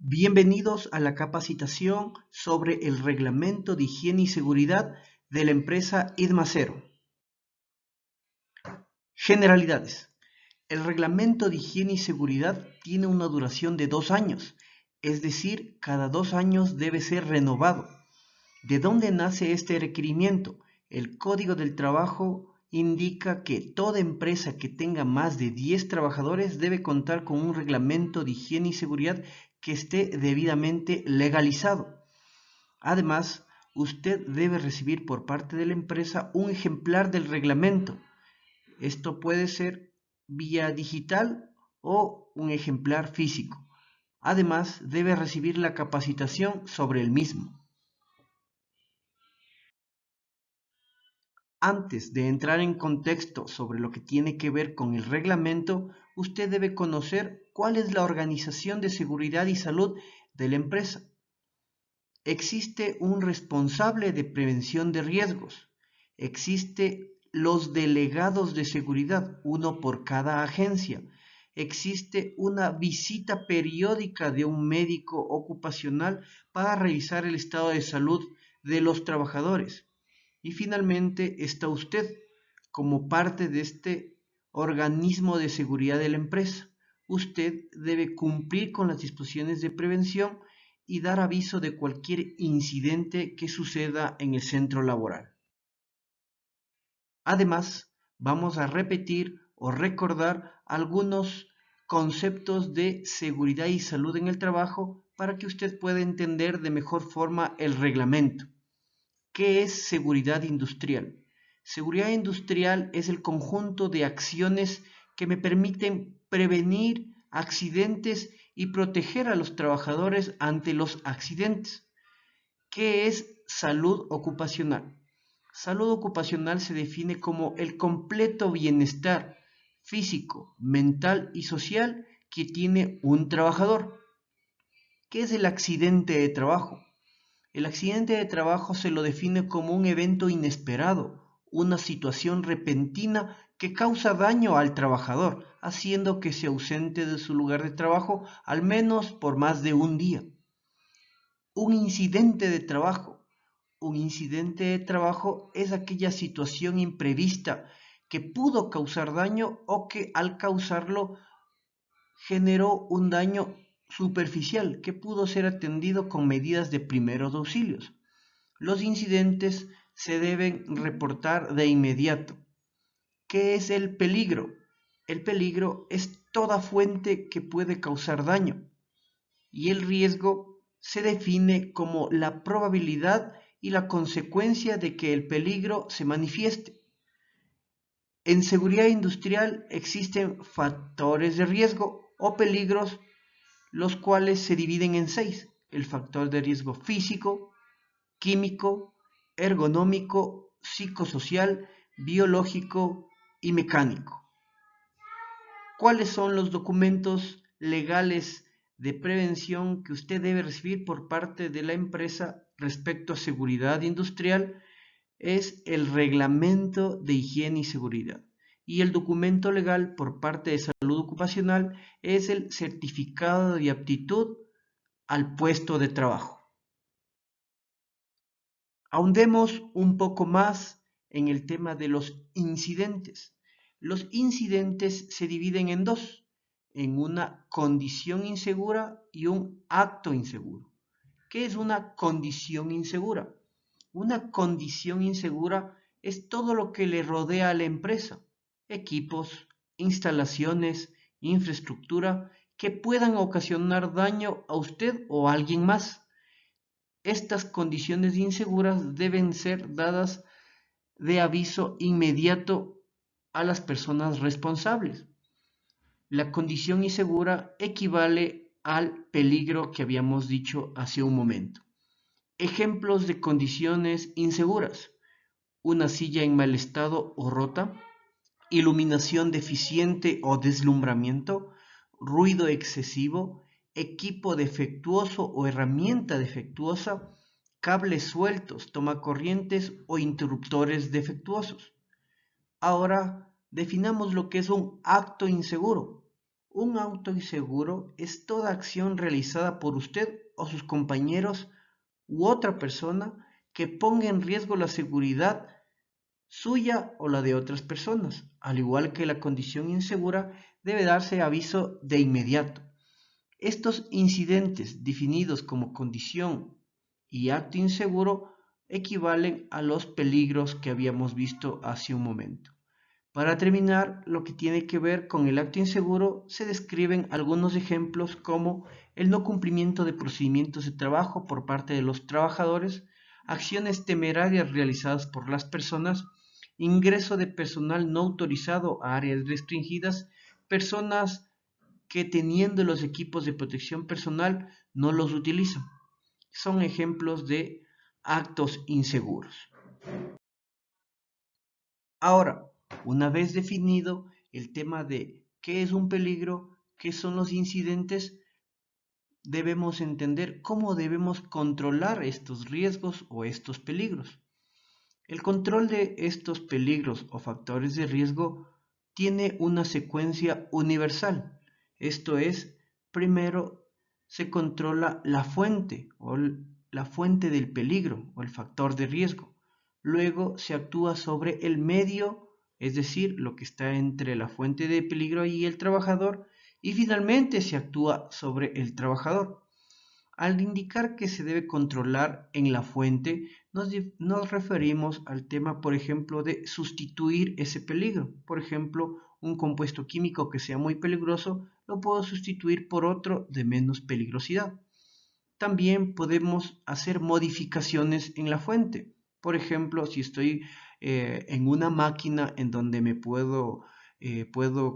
Bienvenidos a la capacitación sobre el Reglamento de Higiene y Seguridad de la empresa Idmacero. Generalidades. El Reglamento de Higiene y Seguridad tiene una duración de 2 años, es decir, cada 2 años debe ser renovado. ¿De dónde nace este requerimiento? El Código del Trabajo indica que toda empresa que tenga más de 10 trabajadores debe contar con un reglamento de higiene y seguridad que esté debidamente legalizado. Además, usted debe recibir por parte de la empresa un ejemplar del reglamento. Esto puede ser vía digital o un ejemplar físico. Además, debe recibir la capacitación sobre el mismo. Antes de entrar en contexto sobre lo que tiene que ver con el reglamento, usted debe conocer cuál es la organización de seguridad y salud de la empresa. Existe un responsable de prevención de riesgos. Existe los delegados de seguridad, uno por cada agencia. Existe una visita periódica de un médico ocupacional para revisar el estado de salud de los trabajadores. Y finalmente está usted como parte de este organismo de seguridad de la empresa. Usted debe cumplir con las disposiciones de prevención y dar aviso de cualquier incidente que suceda en el centro laboral. Además, vamos a repetir o recordar algunos conceptos de seguridad y salud en el trabajo para que usted pueda entender de mejor forma el reglamento. ¿Qué es seguridad industrial? Seguridad industrial es el conjunto de acciones que me permiten prevenir accidentes y proteger a los trabajadores ante los accidentes. ¿Qué es salud ocupacional? Salud ocupacional se define como el completo bienestar físico, mental y social que tiene un trabajador. ¿Qué es el accidente de trabajo? El accidente de trabajo se lo define como un evento inesperado, una situación repentina que causa daño al trabajador, haciendo que se ausente de su lugar de trabajo al menos por más de un día. Un incidente de trabajo. Un incidente de trabajo es aquella situación imprevista que pudo causar daño o que al causarlo generó un daño superficial que pudo ser atendido con medidas de primeros auxilios. Los incidentes se deben reportar de inmediato. ¿Qué es el peligro? El peligro es toda fuente que puede causar daño y el riesgo se define como la probabilidad y la consecuencia de que el peligro se manifieste. En seguridad industrial existen factores de riesgo o peligros, los cuales se dividen en 6. El factor de riesgo físico, químico, ergonómico, psicosocial, biológico y mecánico. ¿Cuáles son los documentos legales de prevención que usted debe recibir por parte de la empresa respecto a seguridad industrial? Es el reglamento de higiene y seguridad. Y el documento legal por parte de salud ocupacional es el certificado de aptitud al puesto de trabajo. Ahondemos un poco más en el tema de los incidentes. Los incidentes se dividen en dos, en una condición insegura y un acto inseguro. ¿Qué es una condición insegura? Una condición insegura es todo lo que le rodea a la empresa, equipos, instalaciones, infraestructura que puedan ocasionar daño a usted o a alguien más. Estas condiciones inseguras deben ser dadas de aviso inmediato a las personas responsables. La condición insegura equivale al peligro que habíamos dicho hace un momento. Ejemplos de condiciones inseguras: una silla en mal estado o rota, iluminación deficiente o deslumbramiento, ruido excesivo, equipo defectuoso o herramienta defectuosa, cables sueltos, tomacorrientes o interruptores defectuosos. Ahora definamos lo que es un acto inseguro. Un auto inseguro es toda acción realizada por usted o sus compañeros u otra persona que ponga en riesgo la seguridad suya o la de otras personas. Al igual que la condición insegura, debe darse aviso de inmediato. Estos incidentes definidos como condición y acto inseguro equivalen a los peligros que habíamos visto hace un momento. Para terminar, lo que tiene que ver con el acto inseguro, se describen algunos ejemplos como el no cumplimiento de procedimientos de trabajo por parte de los trabajadores, acciones temerarias realizadas por las personas, ingreso de personal no autorizado a áreas restringidas, personas que teniendo los equipos de protección personal no los utilizan. Son ejemplos de actos inseguros. Ahora, una vez definido el tema de qué es un peligro, qué son los incidentes, debemos entender cómo debemos controlar estos riesgos o estos peligros. El control de estos peligros o factores de riesgo tiene una secuencia universal. Esto es, primero se controla la fuente o la fuente del peligro o el factor de riesgo. Luego se actúa sobre el medio, es decir, lo que está entre la fuente de peligro y el trabajador. Y finalmente se actúa sobre el trabajador. Al indicar que se debe controlar en la fuente, nos referimos al tema, por ejemplo, de sustituir ese peligro. Por ejemplo, un compuesto químico que sea muy peligroso, lo puedo sustituir por otro de menos peligrosidad. También podemos hacer modificaciones en la fuente. Por ejemplo, si estoy en una máquina en donde puedo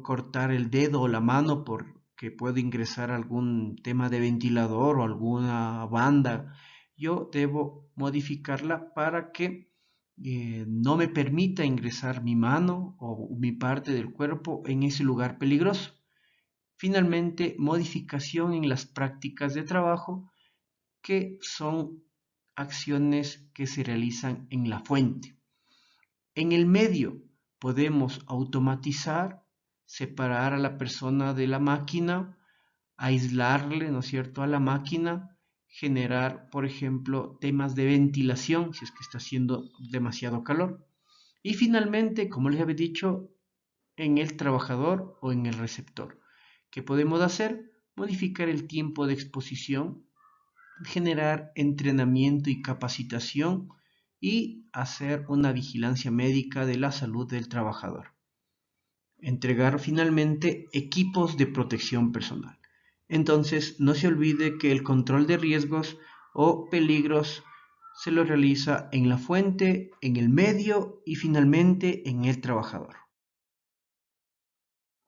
cortar el dedo o la mano porque puedo ingresar algún tema de ventilador o alguna banda, yo debo modificarla para que no me permita ingresar mi mano o mi parte del cuerpo en ese lugar peligroso. Finalmente, modificación en las prácticas de trabajo, que son acciones que se realizan en la fuente. En el medio podemos automatizar, separar a la persona de la máquina, aislarle, ¿no es cierto?, a la máquina, generar, por ejemplo, temas de ventilación si es que está haciendo demasiado calor. Y finalmente, como les había dicho, en el trabajador o en el receptor. ¿Qué podemos hacer? Modificar el tiempo de exposición, generar entrenamiento y capacitación y hacer una vigilancia médica de la salud del trabajador. Entregar finalmente equipos de protección personal. Entonces, no se olvide que el control de riesgos o peligros se lo realiza en la fuente, en el medio y finalmente en el trabajador.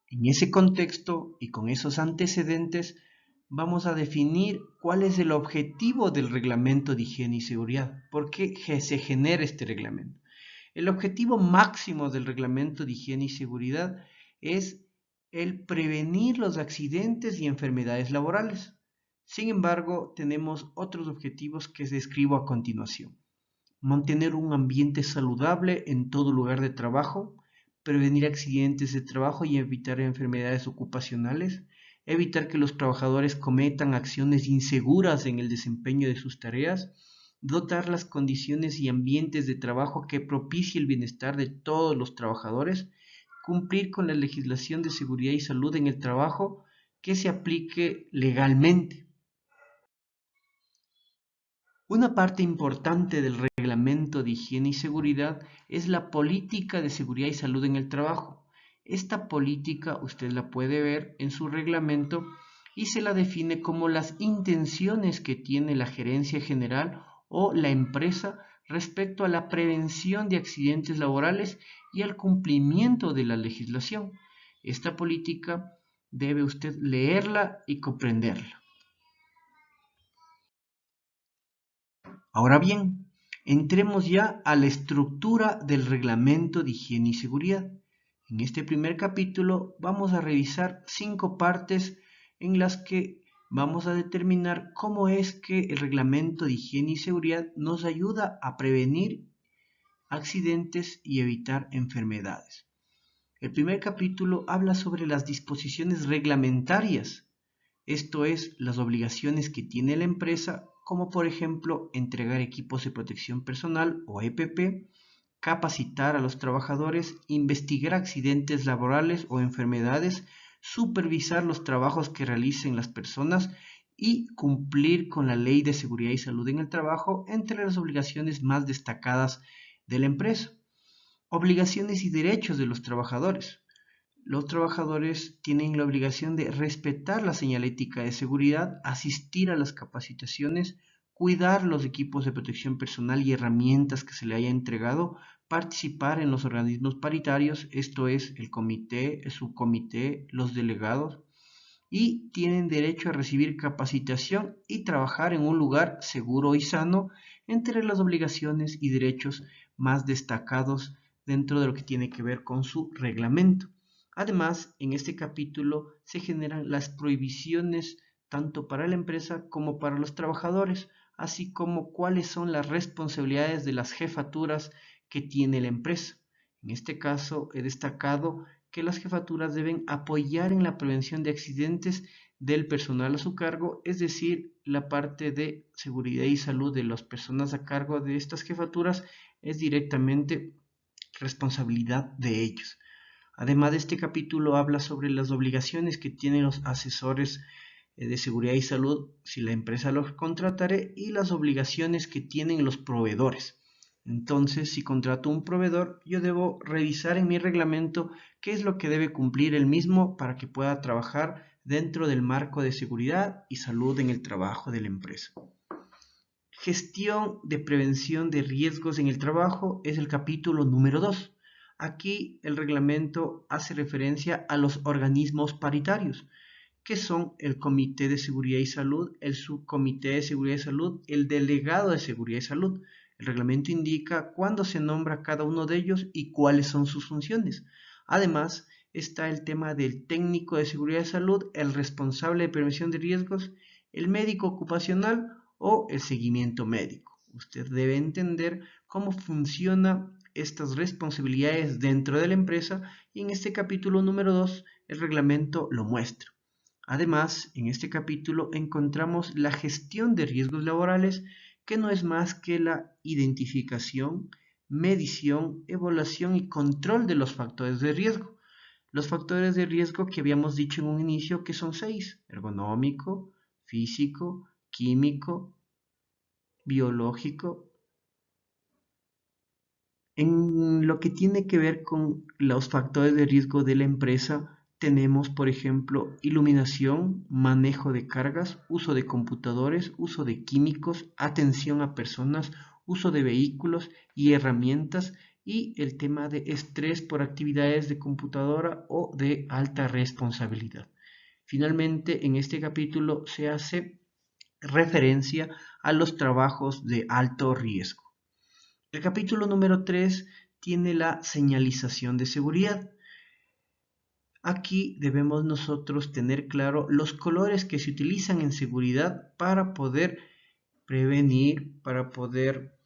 En ese contexto y con esos antecedentes, vamos a definir cuál es el objetivo del reglamento de higiene y seguridad. ¿Por qué se genera este reglamento? El objetivo máximo del reglamento de higiene y seguridad es el prevenir los accidentes y enfermedades laborales. Sin embargo, tenemos otros objetivos que describo a continuación. Mantener un ambiente saludable en todo lugar de trabajo, prevenir accidentes de trabajo y evitar enfermedades ocupacionales, evitar que los trabajadores cometan acciones inseguras en el desempeño de sus tareas, dotar las condiciones y ambientes de trabajo que propicie el bienestar de todos los trabajadores, cumplir con la legislación de seguridad y salud en el trabajo que se aplique legalmente. Una parte importante del reglamento de higiene y seguridad es la política de seguridad y salud en el trabajo. Esta política usted la puede ver en su reglamento y se la define como las intenciones que tiene la gerencia general o la empresa respecto a la prevención de accidentes laborales y al cumplimiento de la legislación. Esta política debe usted leerla y comprenderla. Ahora bien, entremos ya a la estructura del reglamento de higiene y seguridad. En este primer capítulo vamos a revisar 5 partes en las que vamos a determinar cómo es que el reglamento de higiene y seguridad nos ayuda a prevenir accidentes y evitar enfermedades. El primer capítulo habla sobre las disposiciones reglamentarias, esto es, las obligaciones que tiene la empresa, como por ejemplo entregar equipos de protección personal o EPP, capacitar a los trabajadores, investigar accidentes laborales o enfermedades, supervisar los trabajos que realicen las personas y cumplir con la Ley de Seguridad y Salud en el Trabajo, entre las obligaciones más destacadas de la empresa. Obligaciones y derechos de los trabajadores. Los trabajadores tienen la obligación de respetar la señalética de seguridad, asistir a las capacitaciones, cuidar los equipos de protección personal y herramientas que se le haya entregado, participar en los organismos paritarios, esto es, el comité, el subcomité, los delegados, y tienen derecho a recibir capacitación y trabajar en un lugar seguro y sano, entre las obligaciones y derechos más destacados dentro de lo que tiene que ver con su reglamento. Además, en este capítulo se generan las prohibiciones tanto para la empresa como para los trabajadores, así como cuáles son las responsabilidades de las jefaturas que tiene la empresa. En este caso, he destacado que las jefaturas deben apoyar en la prevención de accidentes del personal a su cargo, es decir, la parte de seguridad y salud de las personas a cargo de estas jefaturas es directamente responsabilidad de ellos. Además de este capítulo habla sobre las obligaciones que tienen los asesores de seguridad y salud si la empresa los contratare y las obligaciones que tienen los proveedores. Entonces, si contrato un proveedor, yo debo revisar en mi reglamento qué es lo que debe cumplir el mismo para que pueda trabajar dentro del marco de seguridad y salud en el trabajo de la empresa. Gestión de prevención de riesgos en el trabajo es el capítulo número 2. Aquí el reglamento hace referencia a los organismos paritarios, que son el Comité de Seguridad y Salud, el Subcomité de Seguridad y Salud, el Delegado de Seguridad y Salud. El reglamento indica cuándo se nombra cada uno de ellos y cuáles son sus funciones. Además, está el tema del técnico de seguridad y salud, el responsable de prevención de riesgos, el médico ocupacional o el seguimiento médico. Usted debe entender cómo funcionan estas responsabilidades dentro de la empresa y en este capítulo número 2 el reglamento lo muestra. Además, en este capítulo encontramos la gestión de riesgos laborales, que no es más que la identificación, medición, evaluación y control de los factores de riesgo. Los factores de riesgo que habíamos dicho en un inicio que son 6: ergonómico, físico, químico, biológico. En lo que tiene que ver con los factores de riesgo de la empresa, tenemos, por ejemplo, iluminación, manejo de cargas, uso de computadores, uso de químicos, atención a personas, uso de vehículos y herramientas, y el tema de estrés por actividades de computadora o de alta responsabilidad. Finalmente, en este capítulo se hace referencia a los trabajos de alto riesgo. El capítulo número 3 tiene la señalización de seguridad. Aquí debemos nosotros tener claro los colores que se utilizan en seguridad para poder prevenir, para poder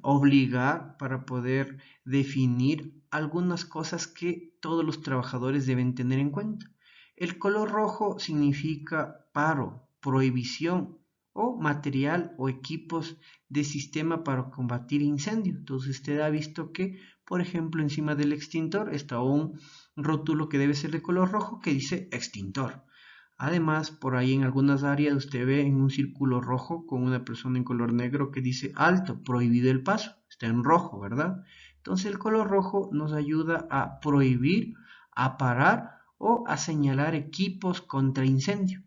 obligar, para poder definir algunas cosas que todos los trabajadores deben tener en cuenta. El color rojo significa paro, prohibición o material o equipos de sistema para combatir incendios. Entonces usted ha visto que, por ejemplo, encima del extintor está un rótulo que debe ser de color rojo que dice extintor. Además, por ahí en algunas áreas usted ve en un círculo rojo con una persona en color negro que dice alto, prohibido el paso. Está en rojo, ¿verdad? Entonces el color rojo nos ayuda a prohibir, a parar o a señalar equipos contra incendio.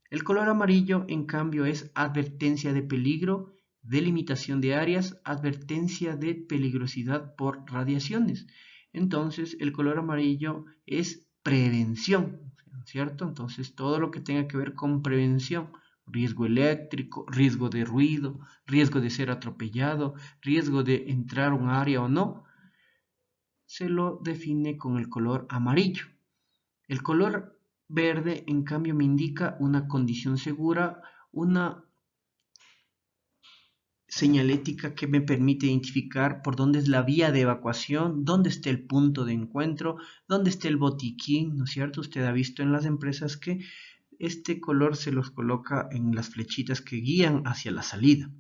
El color amarillo, en cambio, es advertencia de peligro, delimitación de áreas, advertencia de peligrosidad por radiaciones. Entonces, el color amarillo es prevención, ¿cierto? Entonces, todo lo que tenga que ver con prevención, riesgo eléctrico, riesgo de ruido, riesgo de ser atropellado, riesgo de entrar a un área o no, se lo define con el color amarillo. El color verde, en cambio, me indica una condición segura, una señalética que me permite identificar por dónde es la vía de evacuación, dónde está el punto de encuentro, dónde está el botiquín, ¿no es cierto? Usted ha visto en las empresas que este color se los coloca en las flechitas que guían hacia la salida.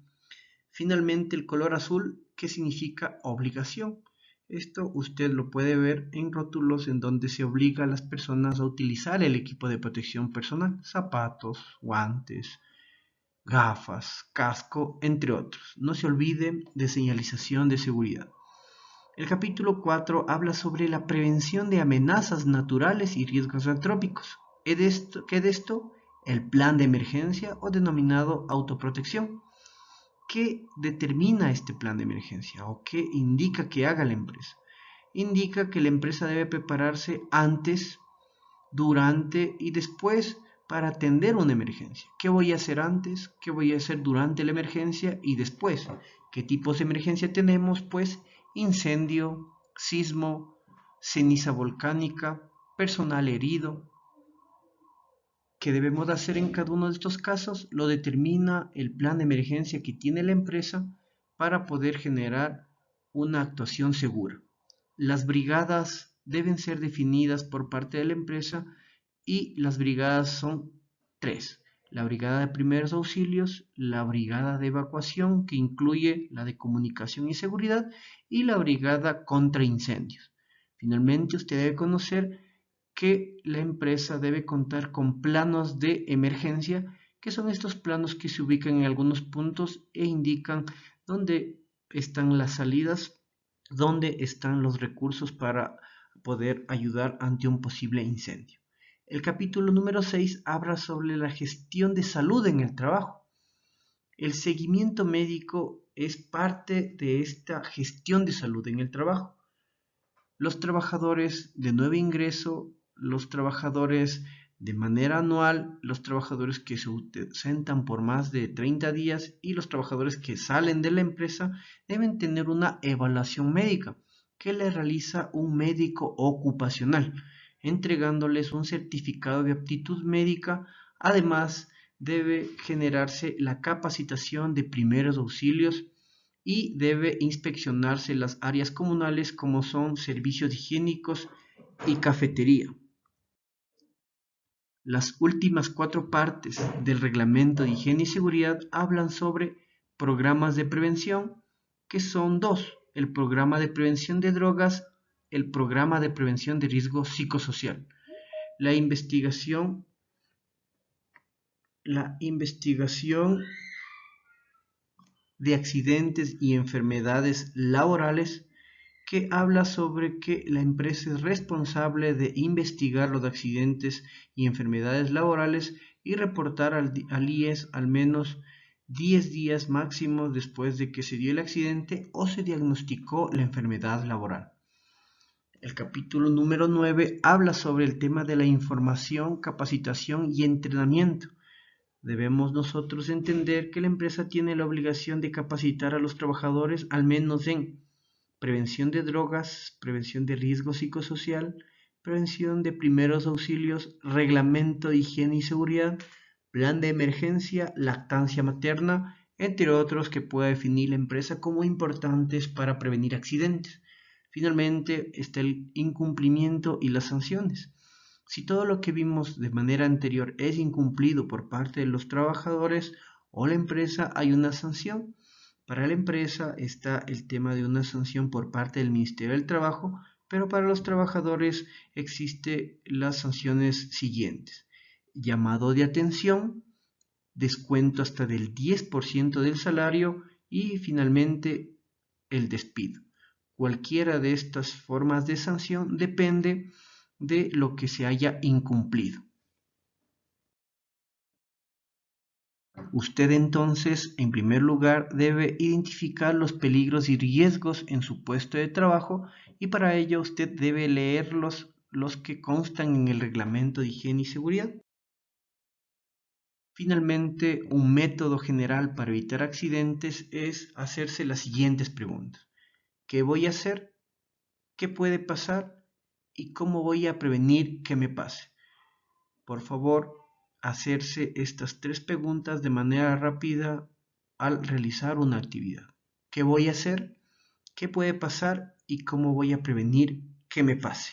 Finalmente, el color azul, que significa obligación. Esto usted lo puede ver en rótulos en donde se obliga a las personas a utilizar el equipo de protección personal, zapatos, guantes, gafas, casco, entre otros. No se olvide de señalización de seguridad. El capítulo 4 habla sobre la prevención de amenazas naturales y riesgos antrópicos. ¿Qué de esto? El plan de emergencia o denominado autoprotección. ¿Qué determina este plan de emergencia o qué indica que haga la empresa? Indica que la empresa debe prepararse antes, durante y después para atender una emergencia. ¿Qué voy a hacer antes? ¿Qué voy a hacer durante la emergencia y después? ¿Qué tipos de emergencia tenemos? Pues incendio, sismo, ceniza volcánica, personal herido. ¿Qué debemos de hacer en cada uno de estos casos? Lo determina el plan de emergencia que tiene la empresa para poder generar una actuación segura. Las brigadas deben ser definidas por parte de la empresa y las brigadas son tres. La brigada de primeros auxilios, la brigada de evacuación, que incluye la de comunicación y seguridad, y la brigada contra incendios. Finalmente, usted debe conocer que la empresa debe contar con planos de emergencia, que son estos planos que se ubican en algunos puntos e indican dónde están las salidas, dónde están los recursos para poder ayudar ante un posible incendio. El capítulo número 6 habla sobre la gestión de salud en el trabajo. El seguimiento médico es parte de esta gestión de salud en el trabajo. Los trabajadores de nuevo ingreso, los trabajadores de manera anual, los trabajadores que se ausentan por más de 30 días y los trabajadores que salen de la empresa deben tener una evaluación médica que le realiza un médico ocupacional, entregándoles un certificado de aptitud médica. Además, debe generarse la capacitación de primeros auxilios y debe inspeccionarse las áreas comunales como son servicios higiénicos y cafetería. Las últimas 4 partes del Reglamento de Higiene y Seguridad hablan sobre programas de prevención, que son dos: el programa de prevención de drogas, el programa de prevención de riesgo psicosocial. La investigación, la investigación de accidentes y enfermedades laborales, que habla sobre que la empresa es responsable de investigar los accidentes y enfermedades laborales y reportar al IES al menos 10 días máximos después de que se dio el accidente o se diagnosticó la enfermedad laboral. El capítulo número 9 habla sobre el tema de la información, capacitación y entrenamiento. Debemos nosotros entender que la empresa tiene la obligación de capacitar a los trabajadores al menos en prevención de drogas, prevención de riesgo psicosocial, prevención de primeros auxilios, reglamento de higiene y seguridad, plan de emergencia, lactancia materna, entre otros que pueda definir la empresa como importantes para prevenir accidentes. Finalmente está el incumplimiento y las sanciones. Si todo lo que vimos de manera anterior es incumplido por parte de los trabajadores o la empresa, hay una sanción. Para la empresa está el tema de una sanción por parte del Ministerio del Trabajo, pero para los trabajadores existen las sanciones siguientes: llamado de atención, descuento hasta del 10% del salario y finalmente el despido. Cualquiera de estas formas de sanción depende de lo que se haya incumplido. Usted entonces, en primer lugar, debe identificar los peligros y riesgos en su puesto de trabajo y para ello usted debe leer los que constan en el Reglamento de Higiene y Seguridad. Finalmente, un método general para evitar accidentes es hacerse las siguientes preguntas: ¿qué voy a hacer? ¿Qué puede pasar? ¿Y cómo voy a prevenir que me pase? Por favor, hacerse estas 3 preguntas de manera rápida al realizar una actividad. ¿Qué voy a hacer? ¿Qué puede pasar? ¿Y cómo voy a prevenir que me pase?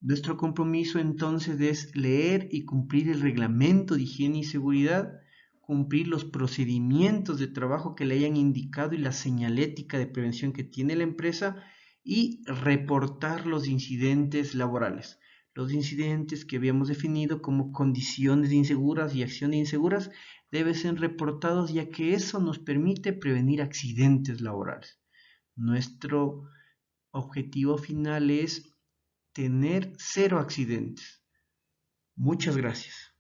Nuestro compromiso entonces es leer y cumplir el reglamento de higiene y seguridad, cumplir los procedimientos de trabajo que le hayan indicado y la señalética de prevención que tiene la empresa y reportar los incidentes laborales. Los incidentes que habíamos definido como condiciones inseguras y acciones inseguras deben ser reportados ya que eso nos permite prevenir accidentes laborales. Nuestro objetivo final es tener cero accidentes. Muchas gracias.